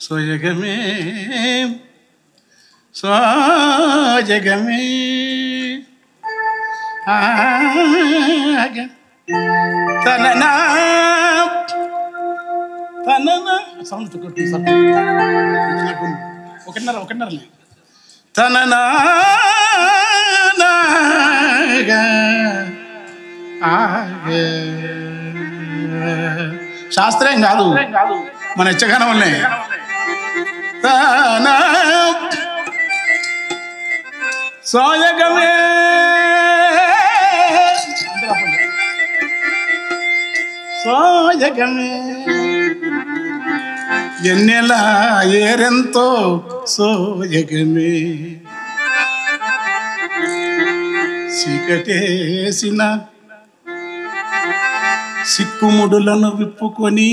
సోయగమే సోయగమే తననా తననా sound కొట్టి ఒకటిన్నర తననా శాస్త్రం కాదు మన యక్షగానం వల్లే సోయగమే సోయగమే ఎన్నెల ఏరెంతో సోయగమే చీకటేసిన సిక్కుముడులను విప్పుకొని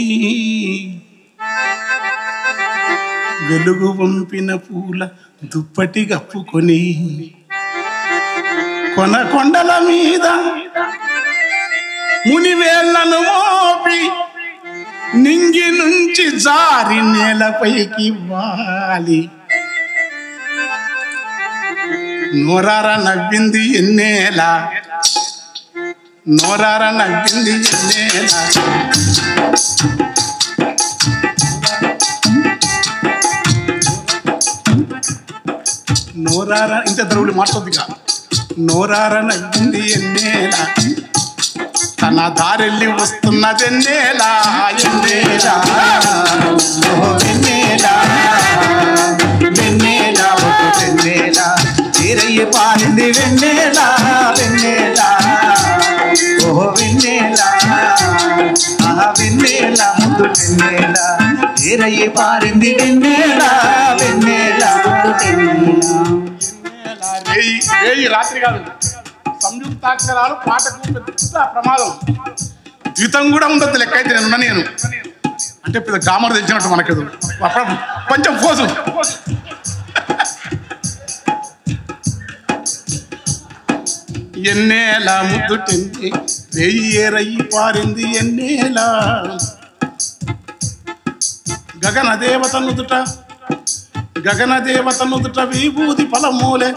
వెలుగు వంపిన పూల దుప్పటి కప్పుకొని కొండల మీద మునివేళ్లను మోపి నింగి నుంచి జారి నేలపైకి వాలి నోరార నవ్వింది ఎన్నేలా నోరార నవ్వింది ఎన్నేలా నోరార ఇంత ద్రవులు మాట్లాడుగా నోరార నవ్వింది ఎన్నేలా తన దారెళ్ళి వస్తున్నదెన్నేలా ఎన్నేలా వెన్నెలా వెన్నెలా వెన్నెలా తీరయ్యి పారింది వెన్నెలా వెన్నెలా ఓహో వెన్నెలా ఆహా వెన్నెలా ముద్దు వెన్నెలా తీరయ్యి పారింది వెన్నెలా వెన్నెలా రేయి రాత్రి కాదు సంయుక్తాక్షరాలు పాటకు పెద్ద ప్రమాదం ద్వితం కూడా ఉండదు లెక్క అయితే నేను అంటే పెద్ద గ్రామర్ తెచ్చినట్టు మనకు కొంచెం కోసం ఎన్నేలా ముద్దుటింది వెయ్యేరయ్యి పారింది ఎన్నేలా గగన దేవత విభూతి ఫలమూలే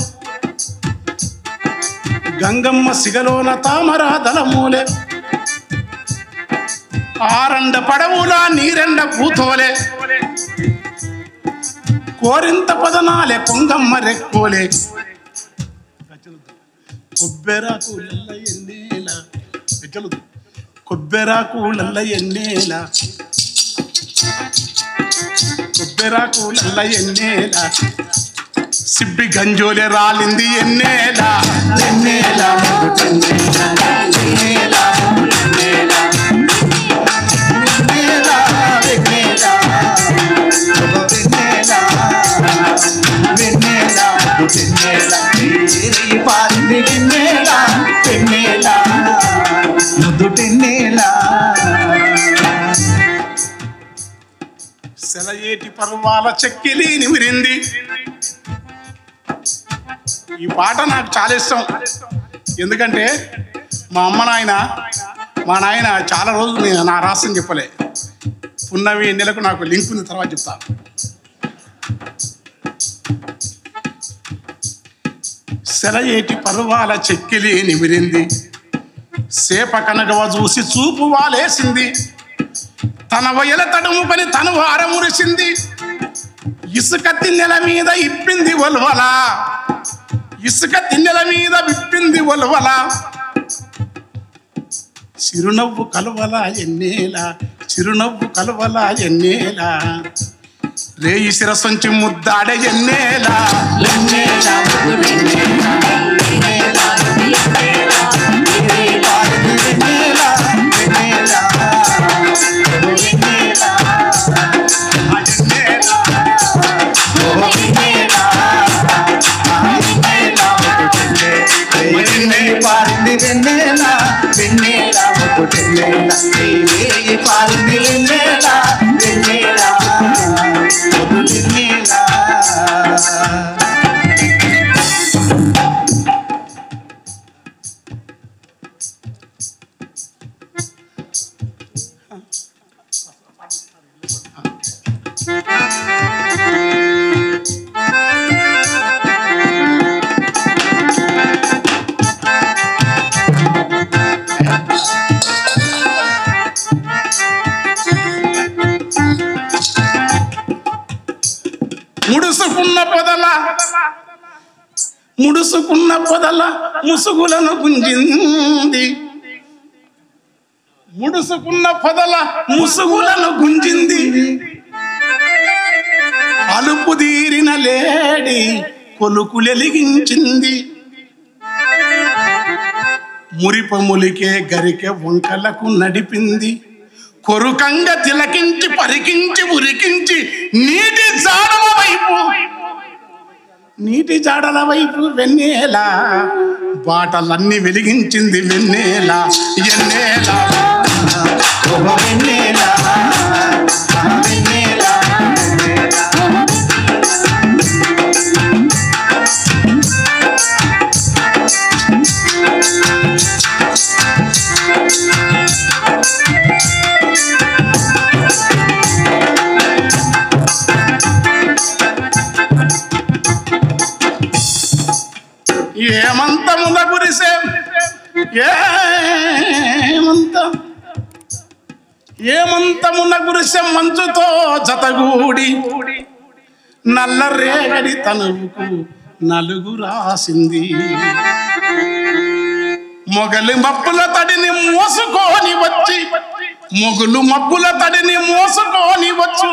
గంగమ్మ సిగలోన తామర దళమూలే ఆరండ పడవుల నీరెండ పూతోలే కోరింత పదనాలే కొంగమ్మ రెక్కోలే కొబ్బెరాకులల్ల ఎన్నేలా కొబ్బెరాకులల్ల ఎన్నేలా కొబ్బెరాకులల్ల ఎన్నేలా సిబ్బి గంజోలే రాలింది ఎన్నేలా ఎన్నేలా ఎన్నేలా సెలయేటి పర్వాల చెక్కిలి నిమిరింది. ఈ పాట నాకు చాలా ఇష్టం. ఎందుకంటే మా మా నాయన చాలా రోజులు నేను నా రాష్ట్రం చెప్పలే. పున్నవి నెలకు నాకు లింక్ ఉంది, తర్వాత చెప్తాను. సెలయేటి పర్వాల చెక్కిలి నిమిరింది, సేప కనగవ చూసి చూపు వాలేసింది, తన వయల తడుము పని తను వారమురిసింది, ఇసుక తిన్నెల మీద ఇప్పింది ఒల్వల, ఇసుక తిన్నెల మీద విప్పింది ఒల్వల, చిరునవ్వు కలవల ఎన్నేలా, చిరునవ్వు కలవల ఎన్నేలా, రేయి శిరసొంచి ముద్దాడే ఎన్నేలా, ఎన్నేలా వెన్నెలా వెన్నెలా వెన్నెలా పారింది వెన్నెలా వెన్నెలా వెన్నెలా. ముడుసుకున్న పొదల ముసుగులను గుంజింది, ముడుసుకున్న పొదల ముసుగులను గుంజింది, అలుపు తీరిన లేడి కొలుకులెలిగించింది, మురిపములికే గరికె వంకలకు నడిపింది, కొరుకంగా తిలకించి పరికించి ఉరికించి నీటి జాడల వైపు వెన్నెల బాటలన్నీ వెలిగించింది వెన్నెల ఎన్నేల వెన్నెల వెన్నెల ఏమంతముల గురిసే ఏమంతమున గురిసె మంచుతో జతగూడి నల్ల రేగడి తనువుకు నలుగు రాసింది, మొగలి మబ్బుల తడిని మోసుకొని వచ్చి మొగులు మబ్బుల తడిని మోసుకొని వచ్చు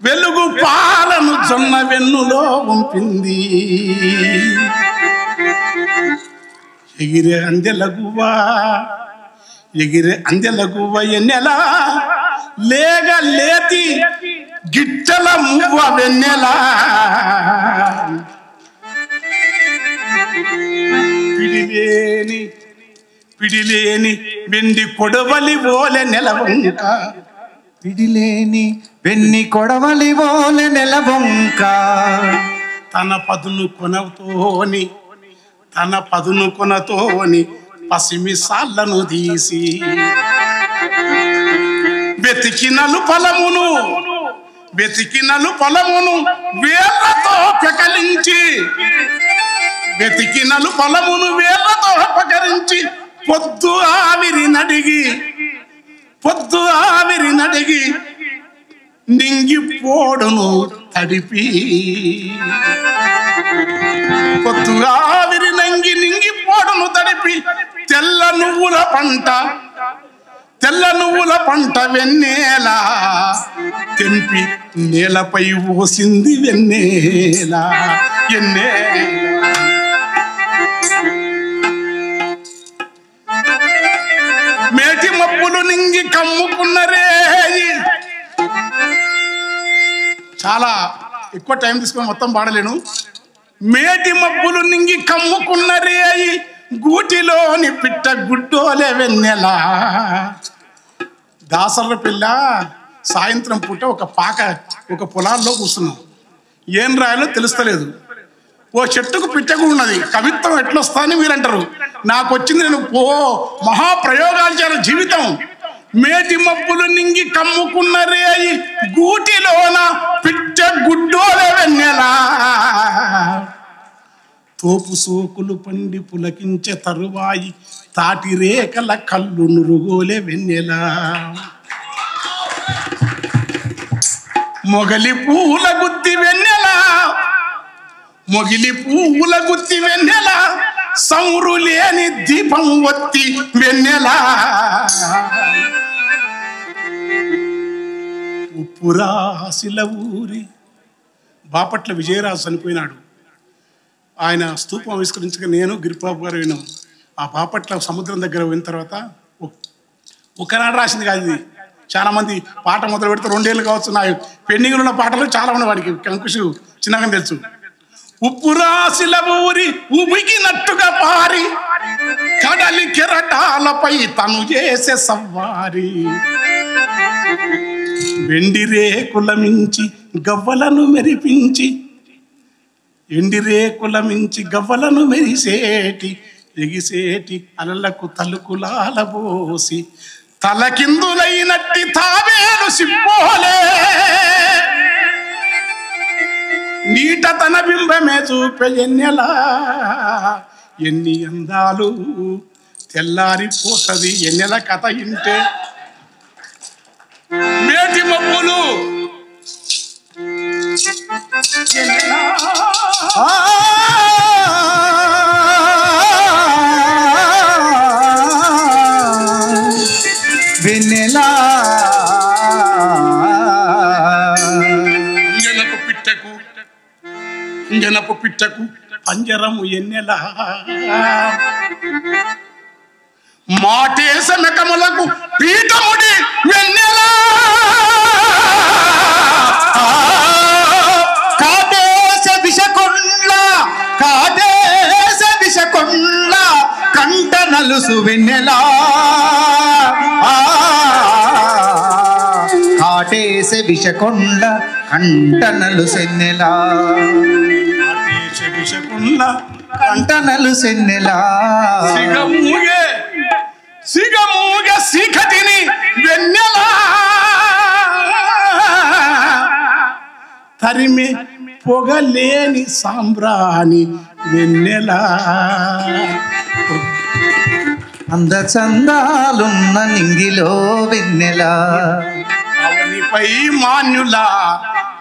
వెలుగు పాలను జొన్న వెన్నులో ఉంపింది, ఎగిరే అందెలగువ ఎన్నెల లేగ లేతి గిట్టల మువ్వ వెన్నెల పిడిలేని వెండి కొడవలి ఓలె నెలవంక, పిడిలేని వెన్ని కొడవలి ఓలె నెలవంక, తన పదును కొనతోని పసిమి సాళ్లను తీసి వెతికినలు పొలమును వేళ్లతో పెకలించి, వెతికినలు పొలమును వేళ్లతో పకరించి పొద్దు ఆవిరి నడిగి నింగిపోడును తడిపి, పొద్దు ఆవిరి నింగిపోడును తడిపి తెల్ల నువ్వుల పంట వెన్నెల తెంపి నేలపై ఓసింది వెన్నెల మేటి మబ్బులు నింగి కమ్ముకున్నరే. చాలా ఎక్కువ టైం తీసుకొని మొత్తం పాడలేను. మేటి మబ్బులు నింగి కమ్ముకున్నరే గూటిలోని పిట్ట గుడ్డోలే వెన్నెల. దాసర్ల పిల్ల సాయంత్రం పూట ఒక పొలాల్లో కూర్చున్నాం. ఏం రాయాలో తెలుస్తలేదు. ఓ చెట్టుకు పిట్టకు ఉన్నది. కవిత్వం ఎట్లొస్తా అని మీరు అంటారు. నాకు వచ్చింది, నేను మహాప్రయోగాలు చేయాలి జీవితం. మేటి మబ్బులు నింగి కమ్ముకున్నరే గూటిలోన పిట్ట గుడ్డోలే వెన్నెల. తోపు సోకులు పండి పులకించే తరువాయి తాటి రేఖల కళ్ళు నురుగోలే వెన్నెల. మొగిలి పూల గుత్తి వెన్నెల సౌరు లేని దీపం ఒత్తి వెన్నెల. ఉప్పురాశిల ఊరి బాపట్ల విజయరాజు చనిపోయినాడు. ఆయన స్తూపం ఆవిష్కరించగా నేను గిరిబాబు గారు విన్నాం. ఆ బాపట్ల సముద్రం దగ్గర పోయిన తర్వాత ఒకనాడు రాసింది కాదు ఇది. చాలా మంది పాట మొదలు పెడితే 2 ఏళ్ళు కావచ్చు. నా పెండింగ్లో ఉన్న పాటలు చాలా ఉన్నాయి. వాడికి కంకుషు చిన్నగా తెలుసు. ఉప్పు రాశిల ఊరి ఉబికినట్టుగా పారి కడలి కెరటాలపై తను చేసే సవ్వారి. వెండి రేకుల మించి గవ్వలను మెరిపించి, ఎండి రేకుల మించి గవ్వలను మెరిసేటి ఎగిసేటి అలలకు తలుకులాలబోసి తలకిందులైనట్టి తావేలు సిప్పోలే నీట తన బింబమే చూపే ఎన్నెలా ఎన్ని అందాలు తెల్లారిపోతది ఎన్నెల కథ ఇంటే మేటి మబ్బులు వెన్నెలా అంజనపు పిట్టకు పంజరము ఎన్నెలా మాటేస మెకములకు పీఠముడి వెన్నెలా కాదేశ విషకొండ్ల కంట నలుసు వెన్నెలా కాటేశ విషకొండ కంట నలుసెన్నెలా కంట నలుసెన్నెలా సిగమూగే సీకటిని వెన్నెలా తరిమి పొగలేని సాంబ్రాణి వెన్నెలా అందచందాలున్న నింగిలో వెన్నెలా అవనిపై మాన్యుల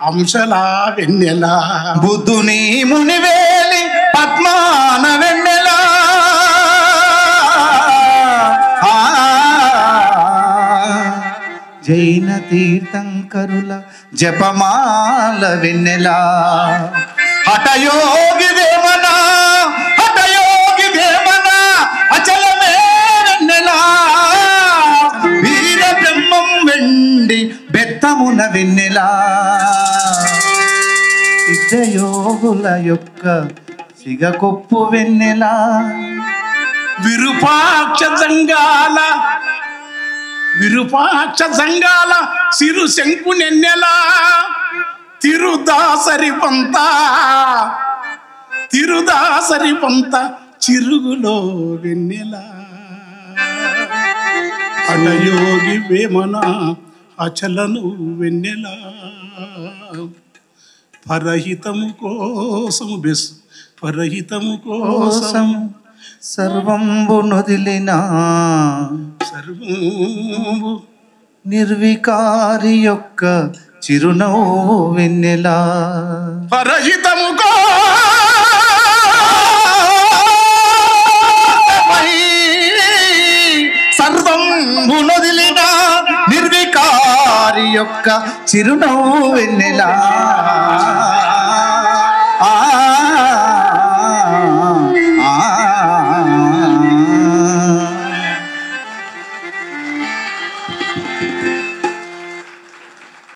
అంశలా వెన్నెలా బుద్ధుని మునివేలి పద్మాన వెన్నెలా జైన తీర్థంకరుల జపమాల వెన్నెలా హఠయోగి వేమన అచలమే వెన్నెలా వీర బ్రహ్మం వెండి బెత్తమున వెన్నెలా సిద్ధయోగుల యొక్క సిగకొప్పు వెన్నెలా విరూపాక్ష జంగాల సిరు శంకు నెన్నెలా తిరుదాసరి పంత చిరుగులో వెన్నెలా అడయోగి వేమన అచలను వెన్నెలా పరహితము కోసం సర్వంబు నొదిలిన సర్వంబు నిర్వికారి యొక్క చిరునవ్వు వెన్నెలా పరహితము సర్వంబు నొదిలిన నిర్వికారి యొక్క చిరునవ్వు వెన్నెలా